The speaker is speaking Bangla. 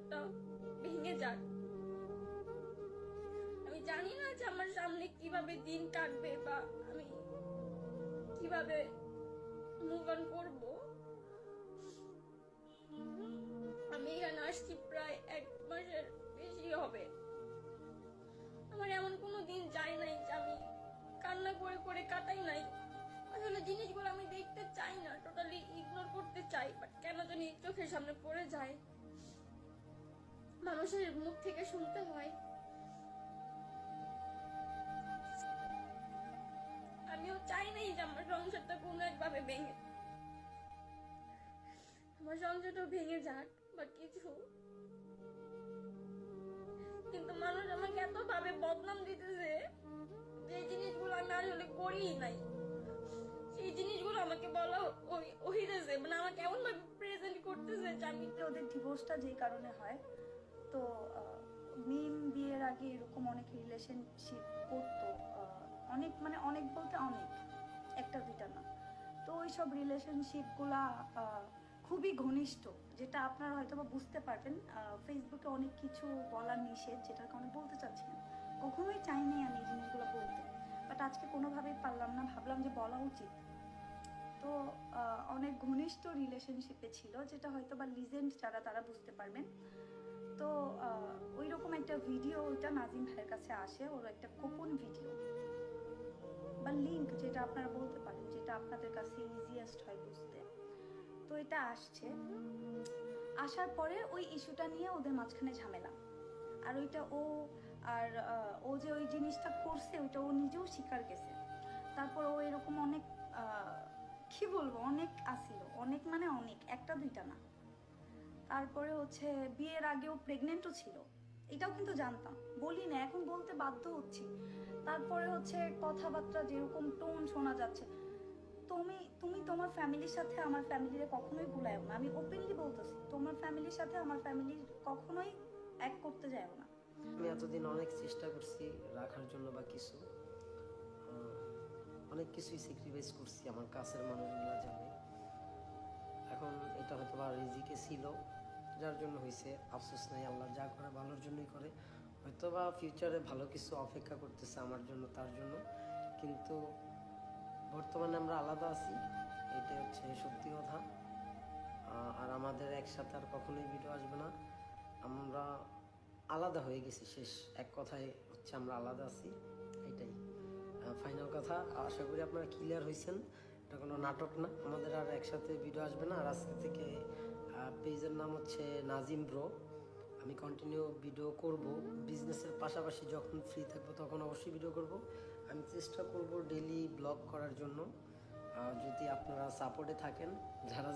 সংসারটা ভেঙে যাক। আমি জানি না যে আমার সামনে কিভাবে দিন কাটবে বা আমি কিভাবে মুভ অন করবো। আমি এখানে আসছি প্রায় 1 মাসের বেশি হবে। আমার এমন কোনো দিন যায় নাই যে আমি কান্না করে করে কাটাই নাই। আসলে জিনিসগুলো আমি দেখতে চাই না, টোটালি ইগনোর করতে চাই, বাট কেন জানি চোখের সামনে পড়ে যায়, মানুষের মুখ থেকে শুনতে হয়। আমিও চাই নাই যে আমার সংসারটা কোনো একভাবে ভেঙে, আমার সংসারটা ভেঙে যাক বা কিছু, কিন্তু মানুষ আমাকে এত ভাবে বদনাম দিতেছে যে জিনিসগুলো আমি আসলে করিই নাই। সেই জিনিসগুলো আমাকে বলা হইতেছে, মানে আমাকে এমন ভাবে প্রেজেন্ট করতেছে যে আমি। ওদের ডিভোর্সটা যেই কারণে হয়, তো মিম বিয়ের আগে এরকম অনেক রিলেশনশিপ করতো, অনেক মানে অনেক বলতে অনেক, একটা দুইটা না। তো ওই সব রিলেশনশিপগুলা খুবই ঘনিষ্ঠ, যেটা আপনারা হয়তো বা বুঝতে পারবেন। ফেসবুকে অনেক কিছু বলার নিষেধ, যেটার কারণে বলতে চাচ্ছি না, কখনোই চাইনি আমি এই জিনিসগুলো বলতে, বাট আজকে কোনোভাবেই পারলাম না, ভাবলাম যে বলা উচিত। তো অনেক ঘনিষ্ঠ রিলেশনশিপে ছিল, যেটা হয়তো বা লিজেন্ড যারা তারা বুঝতে পারবেন। তো ওই রকম একটা ভিডিও ওইটা নাজিম ভাইয়ের কাছে আসে, ওর একটা গোপন ভিডিও বা লিঙ্ক, যেটা আপনারা বলতে পারেন, যেটা আপনাদের কাছে ইজিয়েস্ট হয় বুঝতে। তো এটা আসছে, আসার পরে ওই ইস্যুটা নিয়ে ওদের মাঝখানে ঝামেলা। আর ওইটা আর ও যে ওই জিনিসটা করছে ওইটা ও নিজেও স্বীকার গেছে। তারপর ও এরকম অনেক কি বলবো, অনেক আসিল, অনেক মানে অনেক, একটা দুইটা না। তারপরে হচ্ছে বিয়ের আগেও প্রেগনেন্টও ছিল, এটাও কিন্তু জানতাম, বলি না, এখন বলতে বাধ্য হচ্ছি। তারপরে হচ্ছে কথাবার্তা যেরকম টোন শোনা যাচ্ছে, তুমি তুমি তোমার ফ্যামিলির সাথে আমার ফ্যামিলির কখনোই ভুলাইও না, আমি ওপেনলি বলতেছি, তোমার ফ্যামিলির সাথে আমার ফ্যামিলির কখনোই এক করতে যাও না। আমি এতদিন অনেক চেষ্টা করছি রাখার জন্য বা কিছু অনেক কিছুই স্যাক্রিফাইস করছি, আমার কাছের মানুষগুলো জানে। এখন এটা হয়তো বা রিজিকে ছিল, যার জন্য হয়েছে, আফসোস নাই, আল্লাহ যা করে ভালোর জন্যই করে। হয়তো বা ফিউচারে ভালো কিছু অপেক্ষা করতেছে আমার জন্য, তার জন্য। কিন্তু বর্তমানে আমরা আলাদা আছি, এটাই হচ্ছে সত্যি কথা। আর আমাদের একসাথে আর কখনোই ভিডিও আসবে না, আমরা আলাদা হয়ে গেছি, শেষ। এক কথায় হচ্ছে আমরা আলাদা আছি, এটাই ফাইনাল কথা। আশা করি আপনারা ক্লিয়ার হয়েছেন, এটা কোনো নাটক না, আমাদের আর একসাথে ভিডিও আসবে না। আর আজকে থেকে পেজের নাম হচ্ছে নাজিম ব্রো। আমি কন্টিনিউ ভিডিও করব, বিজনেসের পাশাপাশি যখন ফ্রি থাকবো তখন অবশ্যই ভিডিও করব। আমি চেষ্টা করব ডেইলি ব্লগ করার জন্য, যদি আপনারা সাপোর্টে থাকেন, যারা